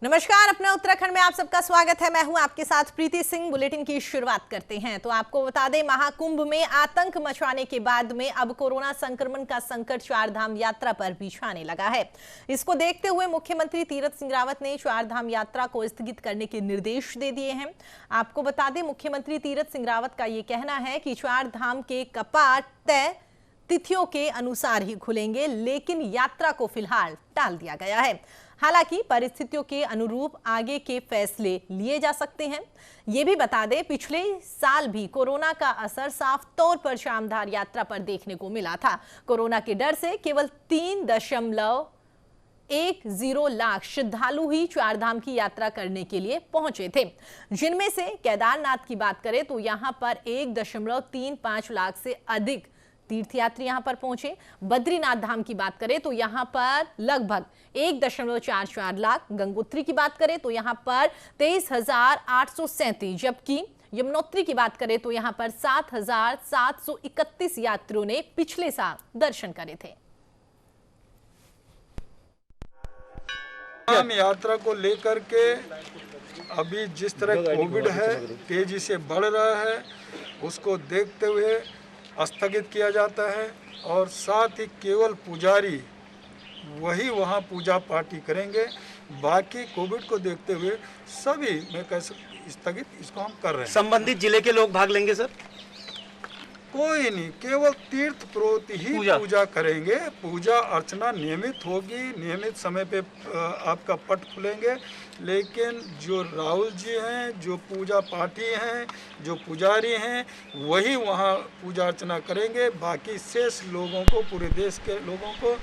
नमस्कार, अपने उत्तराखंड में आप सबका स्वागत है। मैं हूं आपके साथ प्रीति सिंह। बुलेटिन की शुरुआत करते हैं तो आपको बता दें, महाकुंभ में आतंक मचाने के बाद में अब कोरोना संक्रमण का संकट चारधाम यात्रा पर भी छाने लगा है। इसको देखते हुए मुख्यमंत्री तीरथ सिंह रावत ने चारधाम यात्रा को स्थगित करने के निर्देश दे दिए हैं। आपको बता दें, मुख्यमंत्री तीरथ सिंह रावत का ये कहना है कि चारधाम के कपाट तय तिथियों के अनुसार ही खुलेंगे, लेकिन यात्रा को फिलहाल टाल दिया गया है। हालांकि परिस्थितियों के अनुरूप आगे के फैसले लिए जा सकते हैं। ये भी बता दें, पिछले साल भी कोरोना का असर साफ तौर पर शामधार यात्रा पर देखने को मिला था। कोरोना के डर से केवल 3.10 लाख श्रद्धालु ही चारधाम की यात्रा करने के लिए पहुंचे थे, जिनमें से केदारनाथ की बात करें तो यहां पर 1.35 लाख से अधिक तीर्थयात्री यहां पर पहुंचे। बद्रीनाथ धाम की बात करें तो यहां पर लगभग 1.44 लाख। गंगोत्री की बात करें तो यहां पर 23,837, जबकि यमुनोत्री की बात करें तो यहां पर 7,731 यात्रियों ने पिछले साल दर्शन करे थे। हम यात्रा को लेकर के अभी जिस तरह कोविड है तेजी से बढ़ रहा है, उसको देखते हुए स्थगित किया जाता है और साथ ही केवल पुजारी वही वहाँ पूजा पाठी करेंगे। बाकी कोविड को देखते हुए सभी मैं कह स्थगित इसको हम कर रहे हैं। संबंधित जिले के लोग भाग लेंगे सर? कोई नहीं, केवल तीर्थ पुरोहित ही पूजा करेंगे। पूजा अर्चना नियमित होगी, नियमित समय पे आपका पट खुलेंगे। लेकिन जो राहुल जी हैं, जो पूजा पाठी हैं, जो पुजारी हैं, वही वहाँ पूजा अर्चना करेंगे। बाकी शेष लोगों को, पूरे देश के लोगों को।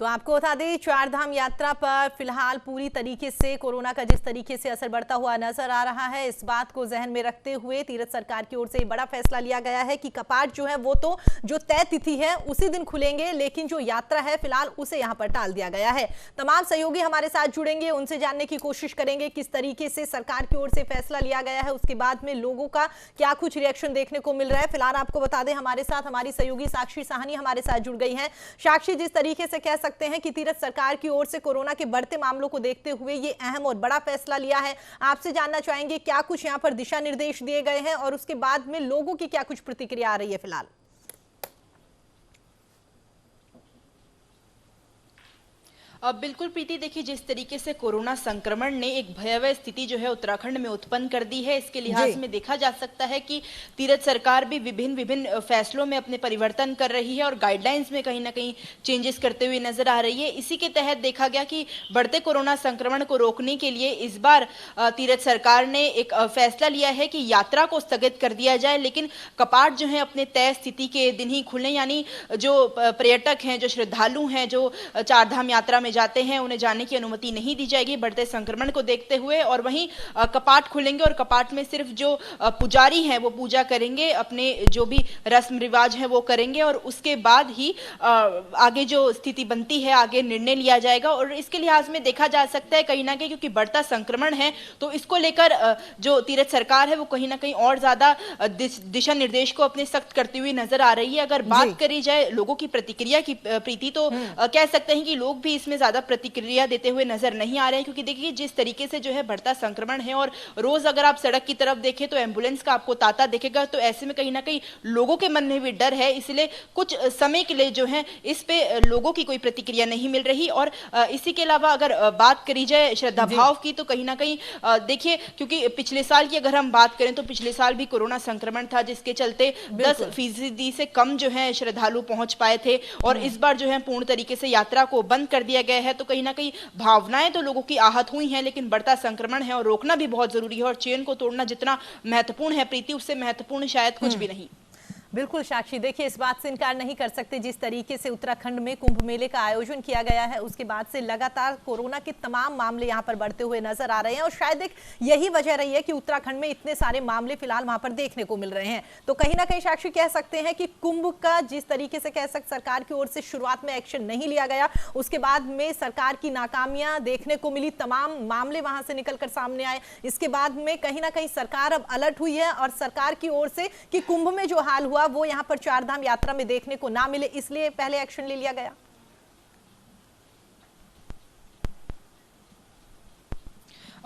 तो आपको बता दें, चारधाम यात्रा पर फिलहाल पूरी तरीके से कोरोना का जिस तरीके से असर बढ़ता हुआ नजर आ रहा है, इस बात को जहन में रखते हुए तीरथ सरकार की ओर से बड़ा फैसला लिया गया है कि कपाट जो है वो तो जो तय तिथि है उसी दिन खुलेंगे, लेकिन जो यात्रा है फिलहाल उसे यहां पर टाल दिया गया है। तमाम सहयोगी हमारे साथ जुड़ेंगे, उनसे जानने की कोशिश करेंगे किस तरीके से सरकार की ओर से फैसला लिया गया है, उसके बाद में लोगों का क्या कुछ रिएक्शन देखने को मिल रहा है। फिलहाल आपको बता दें, हमारे साथ हमारी सहयोगी साक्षी साहनी हमारे साथ जुड़ गई है। साक्षी, जिस तरीके से कह सकते हैं कि तीरथ सरकार की ओर से कोरोना के बढ़ते मामलों को देखते हुए ये अहम और बड़ा फैसला लिया है, आपसे जानना चाहेंगे क्या कुछ यहां पर दिशा निर्देश दिए गए हैं और उसके बाद में लोगों की क्या कुछ प्रतिक्रिया आ रही है फिलहाल? बिल्कुल प्रीति, देखिए जिस तरीके से कोरोना संक्रमण ने एक भयावह स्थिति जो है उत्तराखंड में उत्पन्न कर दी है, इसके लिहाज में देखा जा सकता है कि तीरथ सरकार भी विभिन्न फैसलों में अपने परिवर्तन कर रही है और गाइडलाइंस में कहीं ना कहीं चेंजेस करते हुए नजर आ रही है। इसी के तहत देखा गया कि बढ़ते कोरोना संक्रमण को रोकने के लिए इस बार तीरथ सरकार ने एक फैसला लिया है कि यात्रा को स्थगित कर दिया जाए, लेकिन कपाट जो है अपने तय स्थिति के दिन ही खुलें। यानी जो पर्यटक हैं, जो श्रद्धालु हैं, जो चारधाम यात्रा में जाते हैं, उन्हें जाने की अनुमति नहीं दी जाएगी बढ़ते संक्रमण को देखते हुए। और वहीं कपाट खुलेंगे और कपाट में सिर्फ जो पुजारी हैं वो पूजा करेंगे, अपने जो भी रस्म रिवाज है वो करेंगे और उसके बाद ही आगे जो स्थिति बनती है आगे निर्णय लिया जाएगा। और इसके लिहाज में देखा जा सकता है कहीं ना कहीं क्योंकि बढ़ता संक्रमण है तो इसको लेकर जो तीरथ सरकार है वो कहीं ना कहीं और ज्यादा दिशा निर्देश को अपने सख्त करती हुई नजर आ रही है। अगर बात करी जाए लोगों की प्रतिक्रिया की प्रीति, तो कह सकते हैं कि लोग भी इसमें ज्यादा प्रतिक्रिया देते हुए नजर नहीं आ रहे हैं, क्योंकि देखिए जिस तरीके से जो है बढ़ता संक्रमण है और रोज अगर आप सड़क की तरफ देखें तो एम्बुलेंस का आपको तांता दिखेगा, तो ऐसे में कहीं ना कहीं लोगों के मन में भी डर है। इसलिए कुछ समय के लिए जो है इस पे लोगों की कोई प्रतिक्रिया नहीं मिल रही। और इसी के अलावा अगर बात करी जाए श्रद्धा भाव की, तो कहीं ना कहीं देखिए क्योंकि पिछले साल की अगर हम बात करें तो पिछले साल भी कोरोना संक्रमण था, जिसके चलते 10% से कम जो है श्रद्धालु पहुंच पाए थे और इस बार जो है पूर्ण तरीके से यात्रा को बंद कर दिया गया है। तो कहीं ना कहीं भावनाएं तो लोगों की आहत हुई हैं, लेकिन बढ़ता संक्रमण है और रोकना भी बहुत जरूरी है और चेन को तोड़ना जितना महत्वपूर्ण है प्रीति, उससे महत्वपूर्ण शायद कुछ भी नहीं। बिल्कुल साक्षी, देखिए इस बात से इनकार नहीं कर सकते, जिस तरीके से उत्तराखंड में कुंभ मेले का आयोजन किया गया है उसके बाद से लगातार कोरोना के तमाम मामले यहां पर बढ़ते हुए नजर आ रहे हैं और शायद एक यही वजह रही है कि उत्तराखंड में इतने सारे मामले फिलहाल वहां पर देखने को मिल रहे हैं। तो कहीं ना कहीं साक्षी कह सकते हैं कि कुंभ का जिस तरीके से कह सकते सरकार की ओर से शुरुआत में एक्शन नहीं लिया गया, उसके बाद में सरकार की नाकामियां देखने को मिली, तमाम मामले वहां से निकलकर सामने आए, इसके बाद में कहीं ना कहीं सरकार अब अलर्ट हुई है और सरकार की ओर से कि कुंभ में जो हाल हुआ वो यहां पर चारधाम यात्रा में देखने को ना मिले, इसलिए पहले एक्शन ले लिया गया।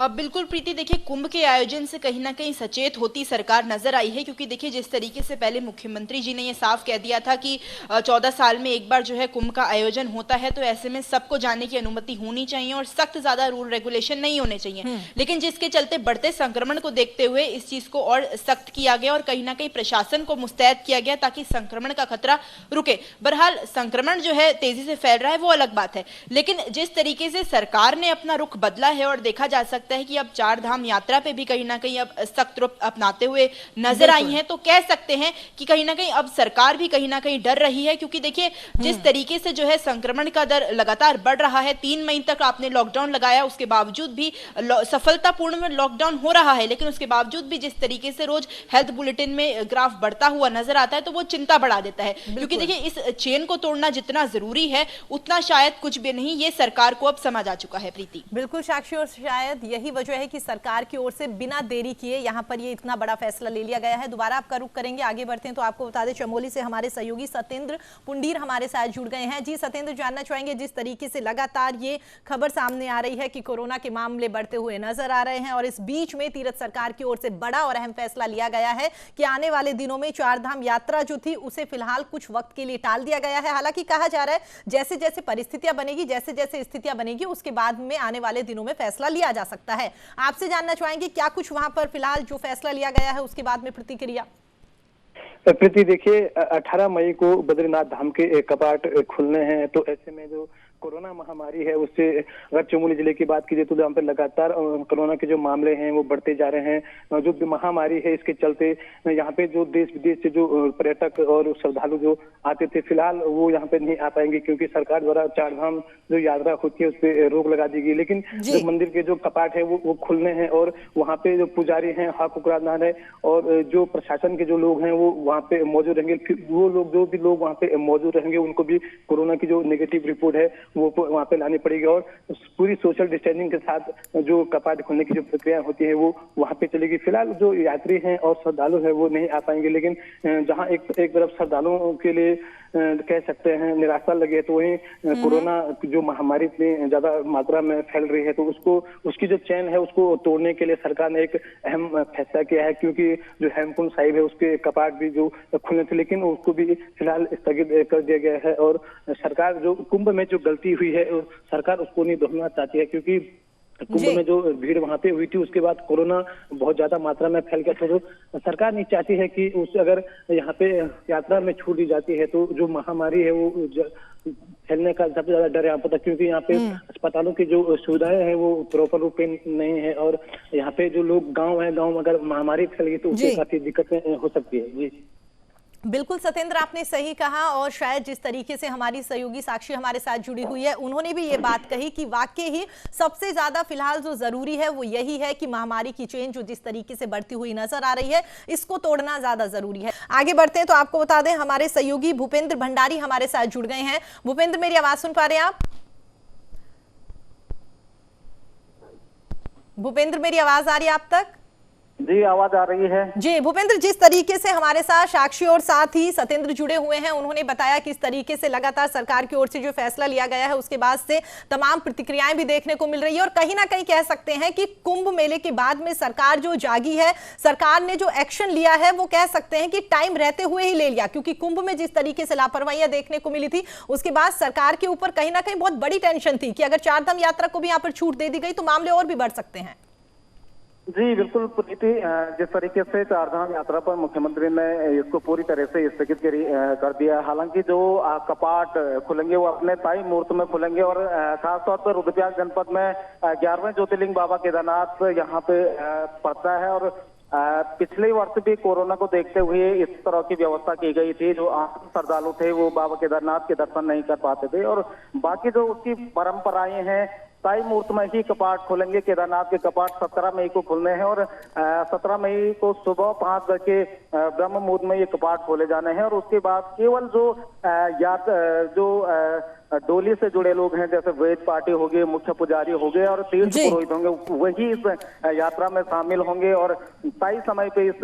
अब बिल्कुल प्रीति, देखिए कुंभ के आयोजन से कहीं ना कहीं सचेत होती सरकार नजर आई है, क्योंकि देखिए जिस तरीके से पहले मुख्यमंत्री जी ने ये साफ कह दिया था कि 14 साल में एक बार जो है कुंभ का आयोजन होता है, तो ऐसे में सबको जाने की अनुमति होनी चाहिए और सख्त ज्यादा रूल रेगुलेशन नहीं होने चाहिए। लेकिन जिसके चलते बढ़ते संक्रमण को देखते हुए इस चीज को और सख्त किया गया और कहीं ना कहीं प्रशासन को मुस्तैद किया गया ताकि संक्रमण का खतरा रुके। बहरहाल संक्रमण जो है तेजी से फैल रहा है वो अलग बात है, लेकिन जिस तरीके से सरकार ने अपना रुख बदला है और देखा जा सकता है कि अब 4 धाम यात्रा पे भी कहीं ना कहीं अब सख्त रुख अपनाते हुए नजर आई हैं, तो कह सकते हैं कि कहीं ना कहीं अब सरकार भी कहीं ना कहीं डर रही है। क्योंकि देखिए जिस तरीके से जो है संक्रमण का दर लगातार बढ़ रहा है, 3 मई तक आपने लॉकडाउन लगाया, उसके बावजूद भी सफलतापूर्ण में लॉकडाउन हो रहा है, लेकिन उसके बावजूद भी जिस तरीके से रोज हेल्थ बुलेटिन में ग्राफ बढ़ता हुआ नजर आता है तो वो चिंता बढ़ा देता है। क्योंकि देखिए इस चेन को तोड़ना जितना जरूरी है उतना शायद कुछ भी नहीं, ये सरकार को अब समझ आ चुका है। प्रीति, बिल्कुल साक्षी, और शायद यही वजह है कि सरकार की ओर से बिना देरी किए यहां पर ये इतना बड़ा फैसला ले लिया गया है। दोबारा आपका रुख करेंगे, आगे बढ़ते हैं तो आपको बता दें चमोली से हमारे सहयोगी सत्येंद्र पुंडीर हमारे साथ जुड़ गए हैं। जी सत्येंद्र, जानना चाहेंगे जिस तरीके से लगातार ये खबर सामने आ रही है कि कोरोना के मामले बढ़ते हुए नजर आ रहे हैं और इस बीच में तीरथ सरकार की ओर से बड़ा और अहम फैसला लिया गया है कि आने वाले दिनों में 4 धाम यात्रा जो थी उसे फिलहाल कुछ वक्त के लिए टाल दिया गया है। हालांकि कहा जा रहा है जैसे जैसे परिस्थितियां बनेगी, जैसे जैसे स्थितियां बनेगी उसके बाद में आने वाले दिनों में फैसला लिया जा सकता है। आपसे जानना चाहेंगे क्या कुछ वहां पर फिलहाल जो फैसला लिया गया है उसके बाद में प्रतिक्रिया। प्रीति, देखिए 18 मई को बद्रीनाथ धाम के कपाट खुलने हैं, तो ऐसे में जो कोरोना महामारी है उससे अगर चमोली जिले की बात कीजिए तो यहाँ पे लगातार कोरोना के जो मामले हैं वो बढ़ते जा रहे हैं। जो महामारी है इसके चलते यहाँ पे जो देश विदेश से जो पर्यटक और श्रद्धालु जो आते थे फिलहाल वो यहाँ पे नहीं आ पाएंगे, क्योंकि सरकार द्वारा 4 धाम जो यात्रा होती है उस पर रोक लगा दी गई। लेकिन जो मंदिर के जो कपाट है वो खुलने हैं और वहाँ पे जो पुजारी हैं हाक उकरादान है और जो प्रशासन के जो लोग हैं वो वहाँ पे मौजूद रहेंगे। वो लोग जो भी लोग वहाँ पे मौजूद रहेंगे उनको भी कोरोना की जो नेगेटिव रिपोर्ट है वो वहाँ पे लानी पड़ेगी और पूरी सोशल डिस्टेंसिंग के साथ जो कपाट खोलने की जो प्रक्रिया होती है वो वहाँ पे चलेगी। फिलहाल जो यात्री हैं और श्रद्धालु हैं वो नहीं आ पाएंगे, लेकिन जहाँ एक तरफ श्रद्धालुओं के लिए कह सकते हैं निराशा लगी है, तो वहीं कोरोना जो महामारी इतनी ज्यादा मात्रा में फैल रही है तो उसकी जो चैन है उसको तोड़ने के लिए सरकार ने एक अहम फैसला किया है। क्योंकि जो हेमकुंड साहिब है उसके कपाट भी जो खुले थे लेकिन उसको भी फिलहाल स्थगित कर दिया गया है और सरकार जो कुंभ में जो गलती हुई है सरकार उसको नहीं दोहराना चाहती है, क्योंकि कुंभ में जो भीड़ वहां पे हुई थी उसके बाद कोरोना बहुत ज्यादा मात्रा में फैल गया था। तो सरकार नहीं चाहती है कि उस अगर यहाँ पे यात्रा में छूट दी जाती है तो जो महामारी है वो फैलने का सबसे ज्यादा डर यहाँ पर था, क्योंकि यहाँ पे अस्पतालों की जो सुविधाएं हैं वो प्रॉपर रूप में नहीं है और यहाँ पे जो लोग गाँव में अगर महामारी फैल गई तो उससे काफी दिक्कतें हो सकती है। जी बिल्कुल सत्येंद्र, आपने सही कहा और शायद जिस तरीके से हमारी सहयोगी साक्षी हमारे साथ जुड़ी हुई है उन्होंने भी ये बात कही कि वाकई ही सबसे ज्यादा फिलहाल जो जरूरी है वो यही है कि महामारी की चेन जो जिस तरीके से बढ़ती हुई नजर आ रही है इसको तोड़ना ज्यादा जरूरी है। आगे बढ़ते हैं तो आपको बता दें हमारे सहयोगी भूपेंद्र भंडारी हमारे साथ जुड़ गए हैं। भूपेंद्र, मेरी आवाज सुन पा रहे हैं आप? भूपेंद्र, मेरी आवाज आ रही है आप तक? जी आवाज आ रही है। जी भूपेंद्र, जिस तरीके से हमारे साथ साक्षी और साथ ही सत्येंद्र जुड़े हुए हैं उन्होंने बताया किस तरीके से लगातार सरकार की ओर से जो फैसला लिया गया है उसके बाद से तमाम प्रतिक्रियाएं भी देखने को मिल रही है और कहीं ना कहीं कह सकते हैं कि कुंभ मेले के बाद में सरकार जो जागी है, सरकार ने जो एक्शन लिया है वो कह सकते हैं कि टाइम रहते हुए ही ले लिया, क्योंकि कुंभ में जिस तरीके से लापरवाहियां देखने को मिली थी उसके बाद सरकार के ऊपर कहीं ना कहीं बहुत बड़ी टेंशन थी कि अगर 4 धाम यात्रा को भी यहाँ पर छूट दे दी गई तो मामले और भी बढ़ सकते हैं। जी बिल्कुल प्रीति, जिस तरीके से 4 धाम यात्रा पर मुख्यमंत्री ने इसको पूरी तरह से स्थगित कर दिया। हालांकि जो कपाट खुलेंगे वो अपने तय मुहूर्त में खुलेंगे और खासतौर पर रुद्रप्रयाग जनपद में 11वें ज्योतिर्लिंग बाबा केदारनाथ यहाँ पे पड़ता है और पिछले वर्ष भी कोरोना को देखते हुए इस तरह की व्यवस्था की गई थी। जो आम श्रद्धालु थे वो बाबा केदारनाथ के दर्शन नहीं कर पाते थे और बाकी जो उसकी परंपराएं हैं तय मुहूर्त में ही कपाट खोलेंगे। केदारनाथ के कपाट 17 मई को खुलने हैं और 17 मई को सुबह 5 बजे ब्रह्म मुहूर्त में ये कपाट खोले जाने हैं और उसके बाद केवल जो डोली से जुड़े लोग हैं जैसे वेद पार्टी हो गए, मुख्य पुजारी हो गए और तीर्थ पुरोहित होंगे वही इस यात्रा में शामिल होंगे और तय समय पे इस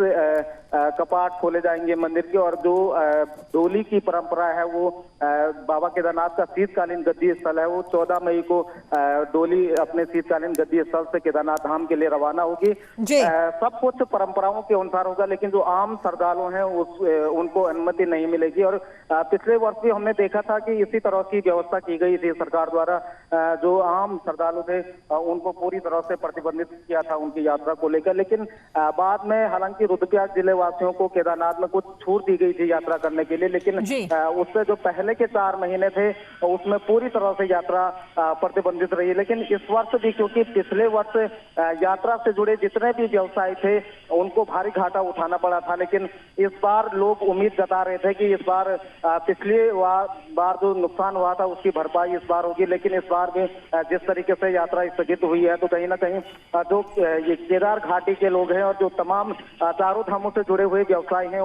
कपाट खोले जाएंगे मंदिर के, और जो डोली की परंपरा है वो बाबा केदारनाथ का शीतकालीन गद्दी स्थल है, वो 14 मई को डोली अपने शीतकालीन गद्दी स्थल से केदारनाथ धाम के लिए रवाना होगी। सब कुछ परंपराओं के अनुसार होगा, लेकिन जो आम श्रद्धालु हैं उनको अनुमति नहीं मिलेगी। और पिछले वर्ष भी हमने देखा था कि इसी तरह की व्यवस्था की गई थी सरकार द्वारा, जो आम श्रद्धालु थे उनको पूरी तरह से प्रतिबंधित किया था उनकी यात्रा को लेकर। लेकिन बाद में हालांकि रुद्रप्रयाग जिले वासियों को केदारनाथ में कुछ छूट दी गई थी यात्रा करने के लिए, लेकिन उससे जो पहले के 4 महीने थे उसमें पूरी तरह से यात्रा प्रतिबंधित रही। लेकिन इस वर्ष भी, क्योंकि पिछले वर्ष यात्रा से जुड़े जितने भी व्यवसाय थे उनको भारी घाटा उठाना पड़ा था, लेकिन इस बार लोग उम्मीद जता रहे थे कि इस बार पिछली बार जो नुकसान हुआ था उसकी भरपाई इस बार होगी। लेकिन इस बार भी जिस तरीके से यात्रा स्थगित हुई है, तो कहीं ना कहीं जो ये केदार घाटी के लोग हैं और जो तमाम चारों धामों से जुड़े हुए व्यवसाय हैं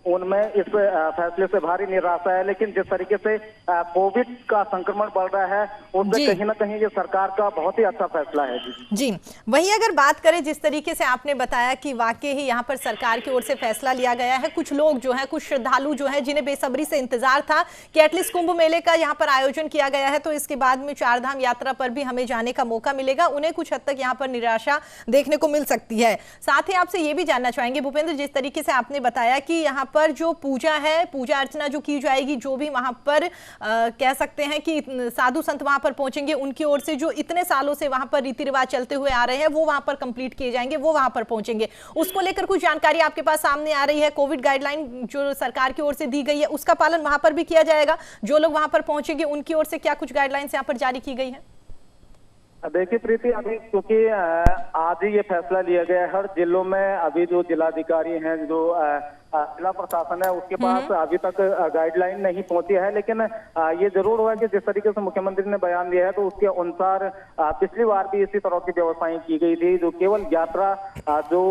उनमें इस फैसले से भारी निराशा है। लेकिन जिस तरीके से कोविड का संक्रमण बढ़ रहा है उससे कहीं ना कहीं ये सरकार का बहुत ही अच्छा फैसला है। जी, वहीं अगर बात करें जिस तरीके से आपने बताया कि वाकई ही यहाँ पर सरकार की ओर से फैसला लिया गया है, कुछ लोग जो है, कुछ श्रद्धालु जो है जिन्हें बेसब्री से इंतजार था कि एटलीस्ट कुंभ मेले का यहाँ पर आयोजन किया गया है तो इसके बाद में 4 धाम यात्रा पर भी हमें जाने का मौका मिलेगा, उन्हें कुछ हद तक यहाँ पर निराशा देखने को मिल सकती है। साथ ही आपसे ये भी जानना चाहेंगे भूपेंद्र, जिस तरीके से आपने बताया कि यहाँ पर जो पूजा है, पूजा अर्चना जो की जाएगी, जो भी वहां पर कह सकते हैं कि साधु संत वहां पर पहुंचेंगे, उनकी ओर से जो इतने सालों से वहां पर रीति रिवाज चलते हुए आ रहे हैं वो वहां पर कंप्लीट किए जाएंगे, वो वहां पर पहुंचेंगे। उसको लेकर कुछ जानकारी आपके पास सामने आ रही है? कोविड गाइडलाइन जो सरकार की ओर से दी गई है उसका पालन वहां पर भी किया जाएगा? जो लोग वहां पर पहुंचेंगे उनकी ओर से क्या कुछ गाइडलाइंस यहाँ पर जारी की गई है? देखिए प्रीति, अभी क्योंकि आज ही ये फैसला लिया गया है, हर जिलों में अभी जो जिलाधिकारी हैं, जो जिला प्रशासन है, उसके पास अभी तक गाइडलाइन नहीं पहुंची है। लेकिन ये जरूर हुआ कि जिस तरीके से मुख्यमंत्री ने बयान दिया है तो उसके अनुसार पिछली बार भी इसी तरह की व्यवस्थाएं की गई थी, जो केवल यात्रा जो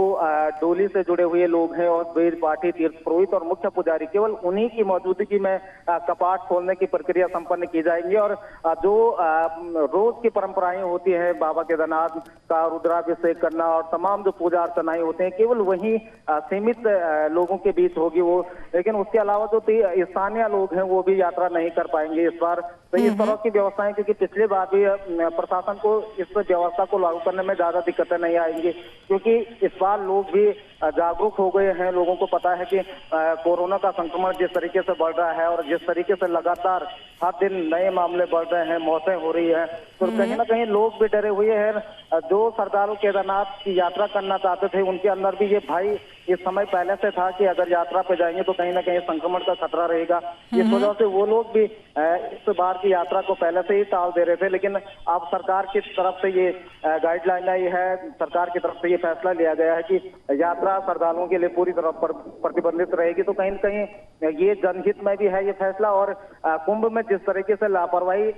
डोली से जुड़े हुए लोग हैं और वेद पाठी, तीर्थ पुरोहित और मुख्य पुजारी, केवल उन्हीं की मौजूदगी में कपाट खोलने की प्रक्रिया संपन्न की जाएगी। और जो रोज की परंपराएं होती है, बाबा केदारनाथ का रुद्राभिषेक करना और तमाम जो पूजा अर्चनाएं होते हैं, केवल वही सीमित लोगों के बीच होगी वो। लेकिन उसके अलावा जो स्थानीय लोग हैं वो भी यात्रा नहीं कर पाएंगे इस बार। तो इस तरह की व्यवस्थाएं, क्योंकि पिछले बार भी प्रशासन को इस व्यवस्था को लागू करने में ज्यादा दिक्कतें नहीं आएंगी, क्योंकि इस बार लोग भी जागरूक हो गए हैं। लोगों को पता है कि कोरोना का संक्रमण जिस तरीके से बढ़ रहा है और जिस तरीके से लगातार हर दिन नए मामले बढ़ रहे हैं, मौतें हो रही है, तो कहीं ना कहीं लोग भी डरे हुए हैं। जो श्रद्धालु केदारनाथ की यात्रा करना चाहते थे उनके अंदर भी ये भाई इस समय पहले से था कि अगर यात्रा पे जाएंगे तो कहीं ना कहीं संक्रमण का खतरा रहेगा। इस वजह से वो लोग भी इस बार की यात्रा को पहले से ही टाल दे रहे थे। लेकिन अब सरकार की तरफ से ये गाइडलाइन आई है, सरकार की तरफ से ये फैसला लिया गया है कि यात्रा श्रद्धालुओं के लिए पूरी तरह प्रतिबंधित रहेगी। तो कहीं न कहीं ये जनहित में भी है ये फैसला, और कुंभ में जिस तरीके से लापरवाही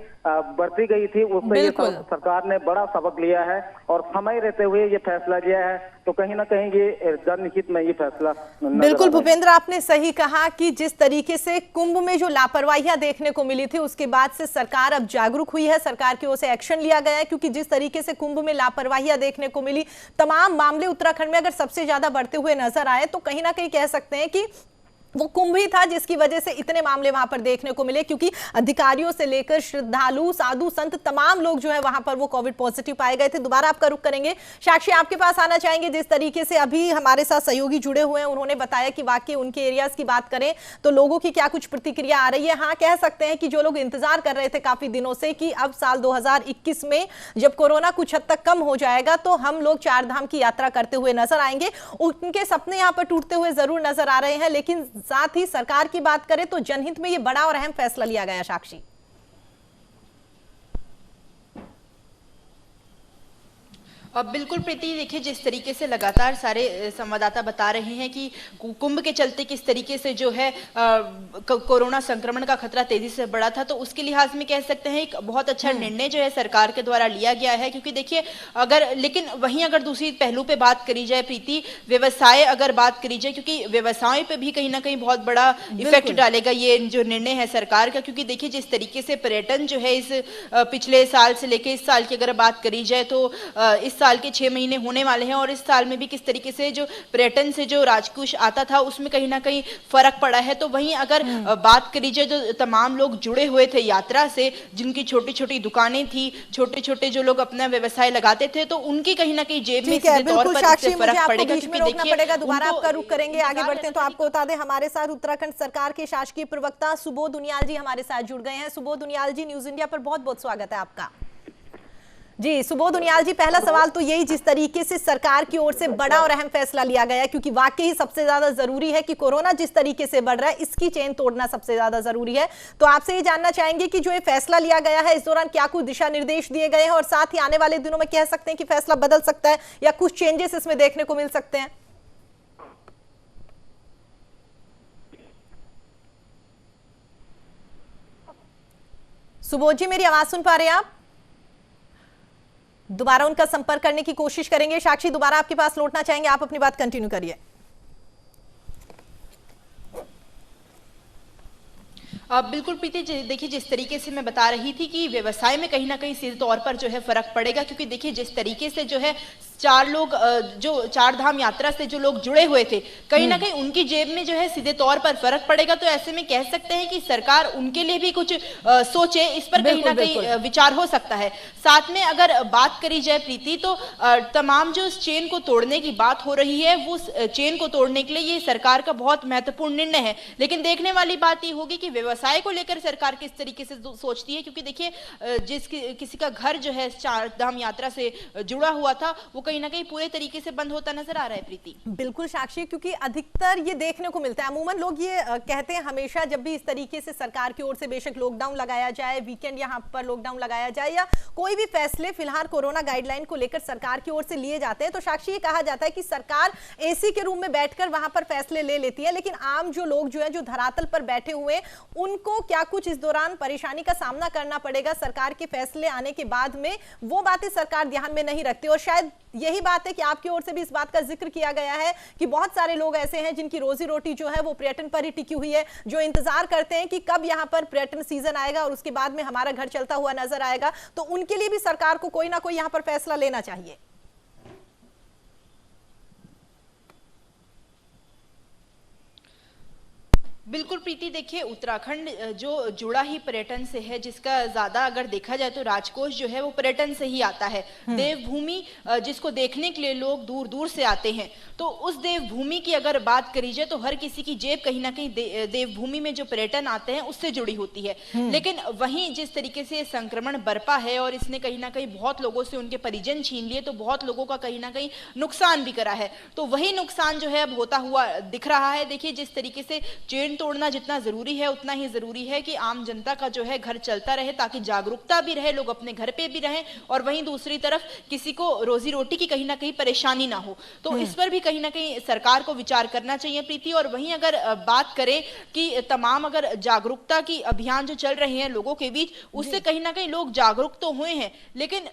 बरती गई थी उससे ये सरकार ने बड़ा सबक लिया है और समय रहते हुए ये फैसला लिया है। तो कहीं ना कहीं ये जनहित में ये फैसला। बिल्कुल भूपेंद्र, आपने सही कहा कि जिस तरीके से कुंभ में जो लापरवाहियां देखने को मिली थी उसके बाद से सरकार अब जागरूक हुई है, सरकार की ओर से एक्शन लिया गया है। क्योंकि जिस तरीके से कुंभ में लापरवाहियां देखने को मिली, तमाम मामले उत्तराखंड में अगर सबसे ज्यादा बढ़ते हुए नजर आए तो कहीं ना कहीं कह सकते हैं कि वो कुंभ ही था जिसकी वजह से इतने मामले वहां पर देखने को मिले, क्योंकि अधिकारियों से लेकर श्रद्धालु, साधु संत, तमाम लोग जो है वहां पर वो कोविड पॉजिटिव पाए गए थे। दोबारा आपका रुख करेंगे, साक्षी आपके पास आना चाहेंगे। जिस तरीके से अभी हमारे साथ सहयोगी जुड़े हुए हैं, उन्होंने बताया कि वाकई उनके एरियाज की बात करें तो लोगों की क्या कुछ प्रतिक्रिया आ रही है। हाँ, कह सकते हैं कि जो लोग इंतजार कर रहे थे काफी दिनों से कि अब साल 2021 में जब कोरोना कुछ हद तक कम हो जाएगा तो हम लोग 4 धाम की यात्रा करते हुए नजर आएंगे, उनके सपने यहाँ पर टूटते हुए जरूर नजर आ रहे हैं। लेकिन साथ ही सरकार की बात करें तो जनहित में यह बड़ा और अहम फैसला लिया गया। साक्षी, अब बिल्कुल प्रीति, देखिए जिस तरीके से लगातार सारे संवाददाता बता रहे हैं कि कुंभ के चलते किस तरीके से जो है कोरोना संक्रमण का खतरा तेजी से बढ़ा था, तो उसके लिहाज में कह सकते हैं एक बहुत अच्छा निर्णय जो है सरकार के द्वारा लिया गया है। क्योंकि देखिए लेकिन वहीं अगर दूसरी पहलू पे बात करी जाए प्रीति, व्यवसाय अगर बात करी जाए, क्योंकि व्यवसायों पे भी कहीं ना कहीं बहुत बड़ा इफेक्ट डालेगा ये जो निर्णय है सरकार का। क्योंकि देखिए जिस तरीके से पर्यटन जो है इस पिछले साल से लेकर इस साल की अगर बात करी जाए तो इस साल के 6 महीने होने वाले हैं और इस साल में भी किस तरीके से जो पर्यटन से जो राजकोष आता था उसमें कहीं ना कहीं फर्क पड़ा है। तो वहीं अगर बात करी जाए जो तमाम लोग जुड़े हुए थे यात्रा से, जिनकी छोटी छोटी दुकानें थी, छोटे छोटे जो लोग अपना व्यवसाय लगाते थे, तो उनकी कहीं ना कहीं जेब में सीधे तौर पर इससे फर्क पड़ेगा। क्योंकि देखिए दोबारा आपका रुख करेंगे, आगे बढ़ते हैं तो आपको बता दें हमारे साथ उत्तराखंड सरकार के शासकीय प्रवक्ता सुबोध उनियाल जी हमारे साथ जुड़ गए हैं। सुबोध उनियाल जी, न्यूज इंडिया पर बहुत बहुत स्वागत है आपका। जी सुबोध उनियाल जी, पहला सवाल तो यही, जिस तरीके से सरकार की ओर से बड़ा और अहम फैसला लिया गया है, क्योंकि वाकई ही सबसे ज्यादा जरूरी है कि कोरोना जिस तरीके से बढ़ रहा है इसकी चेन तोड़ना सबसे ज्यादा जरूरी है। तो आपसे ये जानना चाहेंगे कि जो ये फैसला लिया गया है इस दौरान क्या कुछ दिशा निर्देश दिए गए हैं और साथ ही आने वाले दिनों में कह सकते हैं कि फैसला बदल सकता है या कुछ चेंजेस इसमें देखने को मिल सकते हैं? सुबोध जी, मेरी आवाज सुन पा रहे हैं आप? दोबारा उनका संपर्क करने की कोशिश करेंगे। साक्षी, दोबारा आपके पास लौटना चाहेंगे, आप अपनी बात कंटिन्यू करिए। बिल्कुल प्रीति, देखिए जिस तरीके से मैं बता रही थी कि व्यवसाय में कहीं ना कहीं सीधे तौर पर जो है फर्क पड़ेगा, क्योंकि देखिए जिस तरीके से जो है जो चार धाम यात्रा से जो लोग जुड़े हुए थे, कहीं ना कहीं उनकी जेब में जो है सीधे तौर पर फर्क पड़ेगा। तो ऐसे में कह सकते हैं कि सरकार उनके लिए भी कुछ सोचे, इस पर कहीं ना कहीं विचार हो सकता है। साथ में अगर बात करी जाए प्रीति, तो तमाम जो इस चेन को तोड़ने की बात हो रही है, वो चेन को तोड़ने के लिए ये सरकार का बहुत महत्वपूर्ण निर्णय है। लेकिन देखने वाली बात ये होगी कि व्यवसाय को लेकर सरकार किस तरीके से सोचती है, क्योंकि देखिए किसी का घर जो है चार धाम यात्रा से जुड़ा हुआ था, वो कहीं ना कहीं पूरे तरीके से बंद होता नजर आ रहा है प्रीति। बिल्कुल साक्षी, क्योंकि अधिकतर ये देखने को मिलता है, अमूमन लोग ये कहते हैं हमेशा जब भी इस तरीके से सरकार की ओर से बेशक लॉकडाउन लगाया जाए, वीकेंड यहाँ पर लॉकडाउन लगाया जाए या कोई भी फैसले फिलहाल कोरोना गाइडलाइन को लेकर सरकार की ओर से लिए जाते हैं, तो साक्षी ये कहा जाता है कि सरकार एसी के रूम में बैठकर वहां पर फैसले ले लेती है, लेकिन आम जो लोग जो है जो धरातल पर बैठे हुए उनको क्या कुछ इस दौरान परेशानी का सामना करना पड़ेगा सरकार के फैसले आने के बाद में, वो बातें सरकार ध्यान में नहीं रखती। और शायद यही बात है कि आपकी ओर से भी इस बात का जिक्र किया गया है कि बहुत सारे लोग ऐसे हैं जिनकी रोजी रोटी जो है वो पर्यटन पर ही टिकी हुई है, जो इंतजार करते हैं कि कब यहां पर पर्यटन सीजन आएगा और उसके बाद में हमारा घर चलता हुआ नजर आएगा। तो उनके लिए भी सरकार को कोई ना कोई यहां पर फैसला लेना चाहिए। बिल्कुल प्रीति, देखिए उत्तराखंड जो जुड़ा ही पर्यटन से है, जिसका ज्यादा अगर देखा जाए तो राजकोष जो है वो पर्यटन से ही आता है। देवभूमि जिसको देखने के लिए लोग दूर दूर से आते हैं, तो उस देवभूमि की अगर बात करी जाए तो हर किसी की जेब कहीं ना कहीं देवभूमि में जो पर्यटन आते हैं उससे जुड़ी होती है। लेकिन वहीं जिस तरीके से संक्रमण बरपा है और इसने कहीं ना कहीं बहुत लोगों से उनके परिजन छीन लिए, तो बहुत लोगों का कहीं ना कहीं नुकसान भी करा है। तो वही नुकसान जो है अब होता हुआ दिख रहा है। देखिए जिस तरीके से चेन तोड़ना जितना जरूरी है, उतना ही जरूरी है कि आम जनता का जो है घर चलता रहे, ताकि जागरूकता भी रहे, लोग अपने घर पे भी रहें और वहीं दूसरी तरफ किसी को रोजी रोटी की कहीं ना कहीं परेशानी ना हो। तो इस पर भी कहीं ना कहीं सरकार को विचार करना चाहिए प्रीति। और वहीं अगर बात करें कि तमाम अगर जागरूकता की अभियान जो चल रहे हैं लोगों के बीच, उससे कहीं ना कहीं लोग जागरूक तो हुए हैं, लेकिन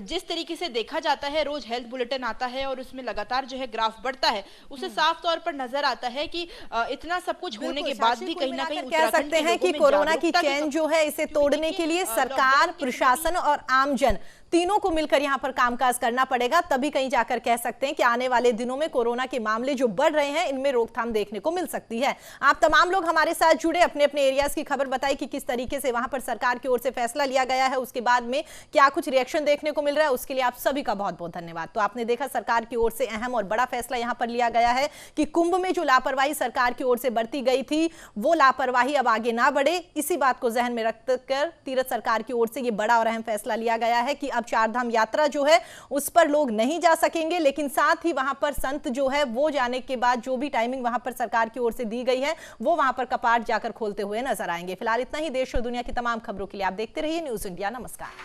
जिस तरीके से देखा जाता है, रोज हेल्थ बुलेटिन आता है और उसमें लगातार जो है ग्राफ बढ़ता है, उससे साफ तौर पर नजर आता है कि इतना सब कुछ होने के बाद भी कहीं ना कहीं कह सकते हैं कि कोरोना की चेन जो है इसे तोड़ने के लिए सरकार, प्रशासन और आमजन तीनों को मिलकर यहां पर कामकाज करना पड़ेगा, तभी कहीं जाकर कह सकते हैं कि आने वाले दिनों में कोरोना के मामले जो बढ़ रहे हैं इनमें रोकथाम देखने को मिल सकती है। आप तमाम लोग हमारे साथ जुड़े, अपने अपने एरियाज की खबर बताई कि किस तरीके से वहां पर सरकार की ओर से फैसला लिया गया है, उसके बाद में क्या कुछ रिएक्शन देखने को मिल रहा है, उसके लिए आप सभी का बहुत बहुत धन्यवाद। तो आपने देखा सरकार की ओर से अहम और बड़ा फैसला यहां पर लिया गया है कि कुंभ में जो लापरवाही सरकार की ओर से बरती गई थी, वो लापरवाही अब आगे ना बढ़े। इसी बात को जहन में रखकर तीरथ सरकार की ओर से ये बड़ा और अहम फैसला लिया गया है कि अब चारधाम यात्रा जो है उस पर लोग नहीं जा सकेंगे, लेकिन साथ ही वहां पर संत जो है वो जाने के बाद जो भी टाइमिंग वहां पर सरकार की ओर से दी गई है वो वहां पर कपाट जाकर खोलते हुए नजर आएंगे। फिलहाल इतना ही। देश और दुनिया की तमाम खबरों के लिए आप देखते रहिए न्यूज इंडिया। नमस्कार।